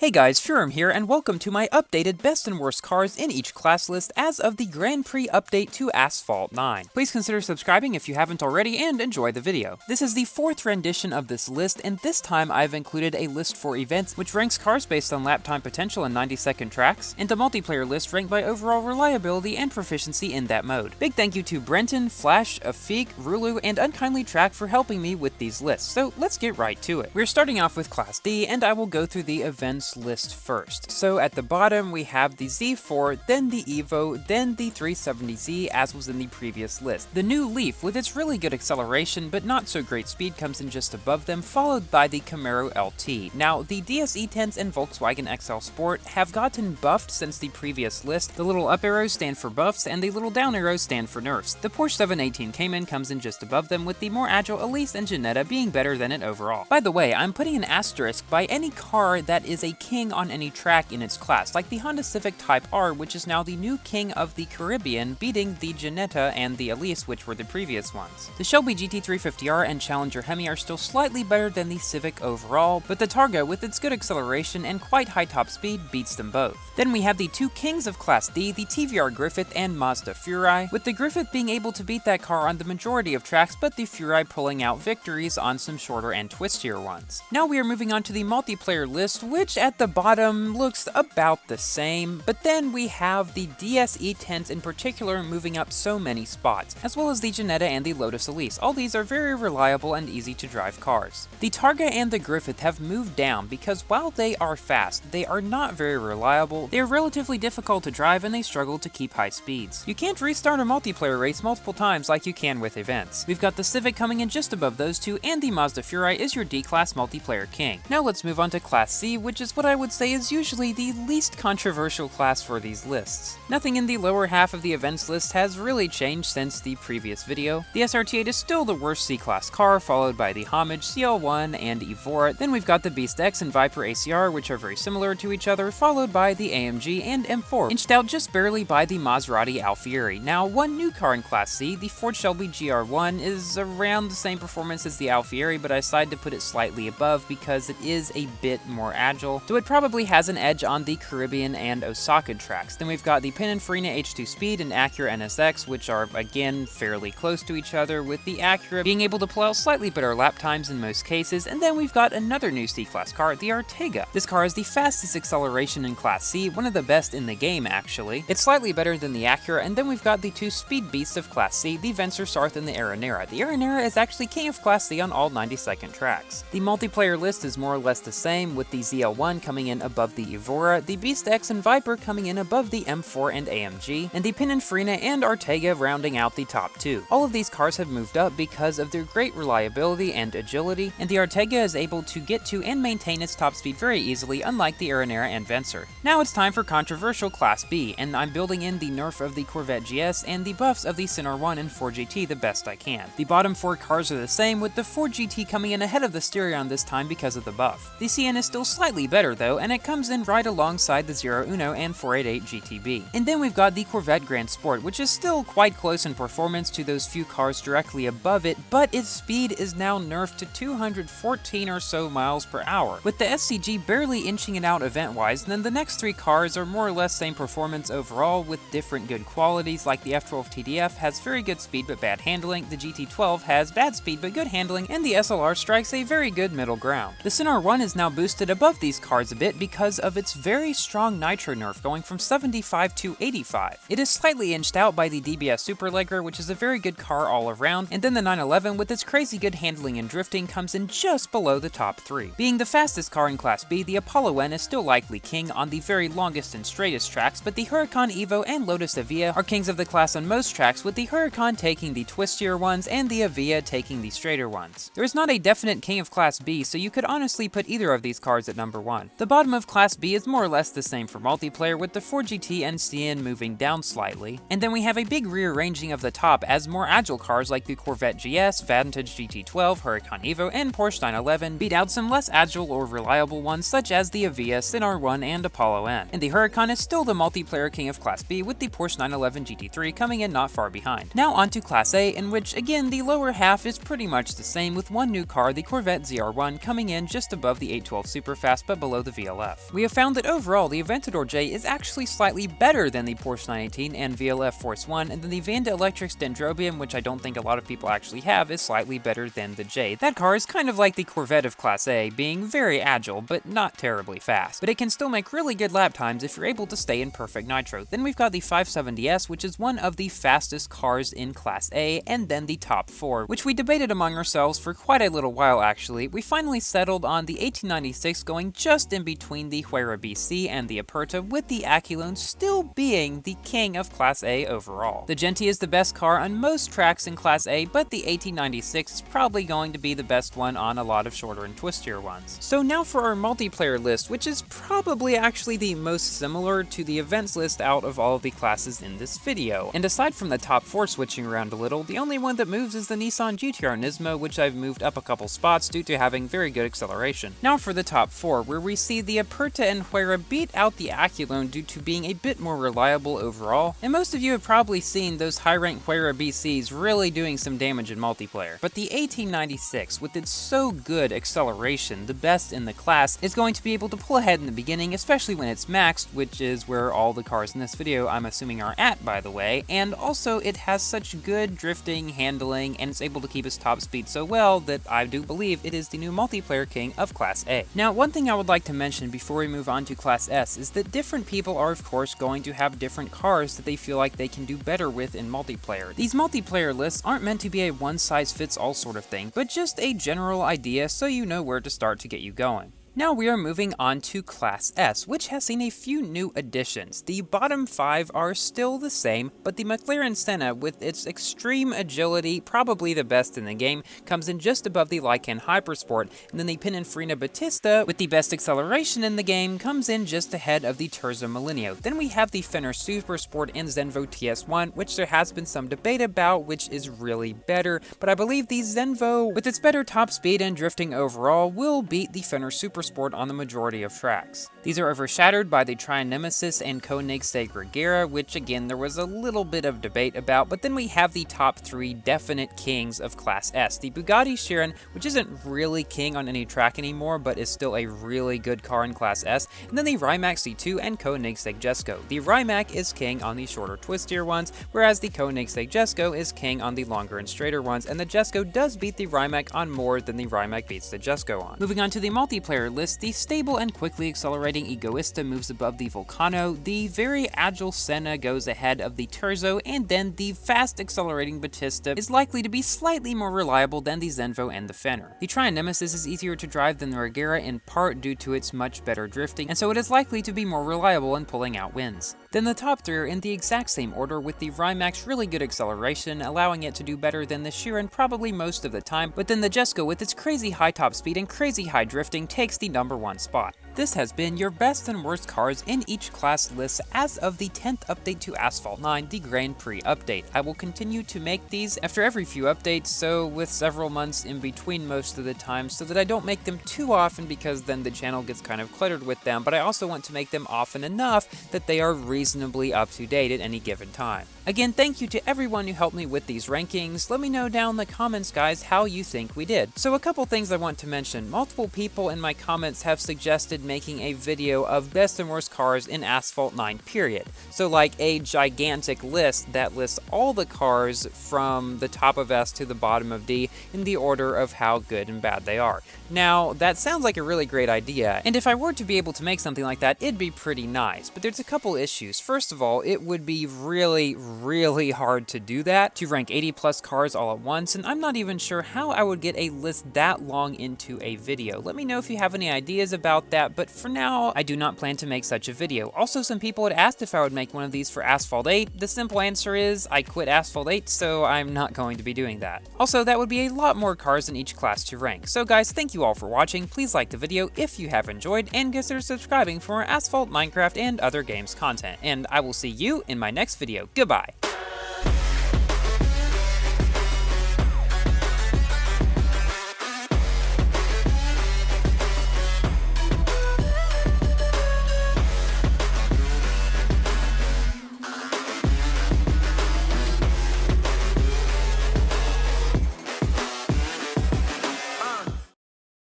Hey guys, Furum here, and welcome to my updated best and worst cars in each class list as of the Grand Prix update to Asphalt 9. Please consider subscribing if you haven't already, and enjoy the video. This is the fourth rendition of this list, and this time I've included a list for events which ranks cars based on lap time potential in 90-second tracks, and a multiplayer list ranked by overall reliability and proficiency in that mode. Big thank you to Brenton, Flash, Afiq, Rulue, and Unkindly Track for helping me with these lists, so let's get right to it. We're starting off with Class D, and I will go through the events list first. So at the bottom we have the Z4, then the Evo, then the 370Z as was in the previous list. The new Leaf with its really good acceleration but not so great speed comes in just above them, followed by the Camaro LT. Now the DS-E10s and Volkswagen XL Sport have gotten buffed since the previous list. The little up arrows stand for buffs and the little down arrows stand for nerfs. The Porsche 718 Cayman comes in just above them, with the more agile Elise and Ginetta being better than it overall. By the way, I'm putting an asterisk by any car that is a king on any track in its class, like the Honda Civic Type R, which is now the new king of the Caribbean, beating the Ginetta and the Elise, which were the previous ones. The Shelby GT350R and Challenger Hemi are still slightly better than the Civic overall, but the Targa, with its good acceleration and quite high top speed, beats them both. Then we have the two kings of Class D, the TVR Griffith and Mazda Furai, with the Griffith being able to beat that car on the majority of tracks, but the Furai pulling out victories on some shorter and twistier ones. Now we are moving on to the multiplayer list, which at the bottom looks about the same, but then we have the DS-E10s in particular moving up so many spots, as well as the Ginetta and the Lotus Elise. All these are very reliable and easy to drive cars. The Targa and the Griffith have moved down because while they are fast, they are not very reliable, they are relatively difficult to drive, and they struggle to keep high speeds. You can't restart a multiplayer race multiple times like you can with events. We've got the Civic coming in just above those two, and the Mazda Furai is your D-Class multiplayer king. Now let's move on to Class C, which is what I would say is usually the least controversial class for these lists. Nothing in the lower half of the events list has really changed since the previous video. The SRT8 is still the worst C-Class car, followed by the Homage, CL1, and Evora. Then we've got the Beast X and Viper ACR, which are very similar to each other, followed by the AMG and M4, inched out just barely by the Maserati Alfieri. Now, one new car in Class C, the Ford Shelby GR1, is around the same performance as the Alfieri, but I decided to put it slightly above because it is a bit more agile, so it probably has an edge on the Caribbean and Osaka tracks. Then we've got the Pininfarina H2 Speed and Acura NSX, which are again fairly close to each other, with the Acura being able to pull out slightly better lap times in most cases. And then we've got another new C-Class car, the Ortega. This car has the fastest acceleration in Class C, one of the best in the game actually. It's slightly better than the Acura. And then we've got the two speed beasts of Class C, the Vencer Sarth and the Aranera. The Aranera is actually king of Class C on all 90-second tracks. The multiplayer list is more or less the same, with the ZL1 coming in above the Evora, the Beast X and Viper coming in above the M4 and AMG, and the Pininfarina and Ortega rounding out the top two. All of these cars have moved up because of their great reliability and agility, and the Ortega is able to get to and maintain its top speed very easily, unlike the Aranera and Vencer. Now it's time for controversial Class B, and I'm building in the nerf of the Corvette GS and the buffs of the Cinar 1 and Ford GT the best I can. The bottom four cars are the same, with the Ford GT coming in ahead of the Styrion this time because of the buff. The CN is still slightly better though, and it comes in right alongside the Zero Uno and 488 GTB. And then we've got the Corvette Grand Sport, which is still quite close in performance to those few cars directly above it, but its speed is now nerfed to 214 or so miles per hour, with the SCG barely inching it out event-wise. And then the next three cars are more or less same performance overall, with different good qualities, like the F12 TDF has very good speed but bad handling, the GT12 has bad speed but good handling, and the SLR strikes a very good middle ground. The Cinar 1 is now boosted above these cars a bit because of its very strong nitro nerf, going from 75 to 85. It is slightly inched out by the DBS Superleggera, which is a very good car all around, and then the 911 with its crazy good handling and drifting comes in just below the top three. Being the fastest car in Class B, the Apollo N is still likely king on the very longest and straightest tracks, but the Huracan Evo and Lotus Avia are kings of the class on most tracks, with the Huracan taking the twistier ones and the Avia taking the straighter ones. There is not a definite king of Class B, so you could honestly put either of these cars at number 1. The bottom of Class B is more or less the same for multiplayer, with the Ford GT and CN moving down slightly. And then we have a big rearranging of the top as more agile cars like the Corvette GS, Vantage GT12, Huracan Evo, and Porsche 911 beat out some less agile or reliable ones such as the Avia, Cinar 1, and Apollo N. And the Huracan is still the multiplayer king of Class B, with the Porsche 911 GT3 coming in not far behind. Now on to Class A, in which again the lower half is pretty much the same, with one new car, the Corvette ZR1, coming in just above the 812 Superfast but below below the VLF. We have found that overall, the Aventador J is actually slightly better than the Porsche 918 and VLF Force 1, and then the Vanda Electric's Dendrobium, which I don't think a lot of people actually have, is slightly better than the J. That car is kind of like the Corvette of Class A, being very agile, but not terribly fast. But it can still make really good lap times if you're able to stay in perfect nitro. Then we've got the 570S, which is one of the fastest cars in Class A, and then the top 4, which we debated among ourselves for quite a little while actually. We finally settled on the 1896 going just in between the Huayra BC and the Aperta, with the Aculone still being the king of Class A overall. The Genti is the best car on most tracks in Class A, but the 1896 is probably going to be the best one on a lot of shorter and twistier ones. So now for our multiplayer list, which is probably actually the most similar to the events list out of all of the classes in this video. And aside from the top 4 switching around a little, the only one that moves is the Nissan GT-R Nismo, which I've moved up a couple spots due to having very good acceleration. Now for the top 4, where we see the Aperta and Huayra beat out the Aculone due to being a bit more reliable overall, and most of you have probably seen those high-ranked Huayra BCs really doing some damage in multiplayer. But the 1896, with its so good acceleration, the best in the class, is going to be able to pull ahead in the beginning, especially when it's maxed, which is where all the cars in this video I'm assuming are at, by the way, and also it has such good drifting, handling, and it's able to keep its top speed so well that I do believe it is the new multiplayer king of Class A. Now, one thing I would like to mention before we move on to Class S is that different people are of course going to have different cars that they feel like they can do better with in multiplayer. These multiplayer lists aren't meant to be a one-size-fits-all sort of thing, but just a general idea so you know where to start to get you going. Now we are moving on to Class S, which has seen a few new additions. The bottom 5 are still the same, but the McLaren Senna, with its extreme agility, probably the best in the game, comes in just above the Lycan Hypersport, and then the Pininfarina Battista, with the best acceleration in the game, comes in just ahead of the Terzo Millennio. Then we have the Fenner Supersport and Zenvo TS1, which there has been some debate about which is really better, but I believe the Zenvo, with its better top speed and drifting overall, will beat the Fenner Supersport on the majority of tracks. These are overshadowed by the Trion Nemesis and Koenigsegg Regera, which again there was a little bit of debate about, but then we have the top 3 definite kings of Class S. The Bugatti Chiron, which isn't really king on any track anymore, but is still a really good car in Class S, and then the Rimac C2 and Koenigsegg Jesko. The Rimac is king on the shorter, twistier ones, whereas the Koenigsegg Jesko is king on the longer and straighter ones, and the Jesko does beat the Rimac on more than the Rimac beats the Jesko on. Moving on to the multiplayer list, the stable and quickly accelerating Egoista moves above the Vulcano, the very agile Senna goes ahead of the Terzo, and then the fast accelerating Battista is likely to be slightly more reliable than the Zenvo and the Fenner. The Trion Nemesis is easier to drive than the Regera in part due to its much better drifting, and so it is likely to be more reliable in pulling out wins. Then the top 3 are in the exact same order, with the Rimac's really good acceleration, allowing it to do better than the Chiron probably most of the time, but then the Jesko with its crazy high top speed and crazy high drifting takes the number 1 spot. This has been your best and worst cars in each class list as of the 10th update to Asphalt 9, the Grand Prix update. I will continue to make these after every few updates, so with several months in between most of the time, so that I don't make them too often because then the channel gets kind of cluttered with them, but I also want to make them often enough that they are reasonably up to date at any given time. Again, thank you to everyone who helped me with these rankings. Let me know down in the comments, guys, how you think we did. So a couple things I want to mention. Multiple people in my comments have suggested making a video of best and worst cars in Asphalt 9, period. So like a gigantic list that lists all the cars from the top of S to the bottom of D in the order of how good and bad they are. Now, that sounds like a really great idea, and if I were to be able to make something like that, it'd be pretty nice, but there's a couple issues. First of all, it would be really hard to do that, to rank 80 plus cars all at once, and I'm not even sure how I would get a list that long into a video. Let me know if you have any ideas about that, but for now, I do not plan to make such a video. Also, some people had asked if I would make one of these for Asphalt 8. The simple answer is, I quit Asphalt 8, so I'm not going to be doing that. Also, that would be a lot more cars in each class to rank. So guys, thank you all for watching. Please like the video if you have enjoyed, and consider subscribing for more Asphalt, Minecraft, and other games content. And I will see you in my next video. Goodbye!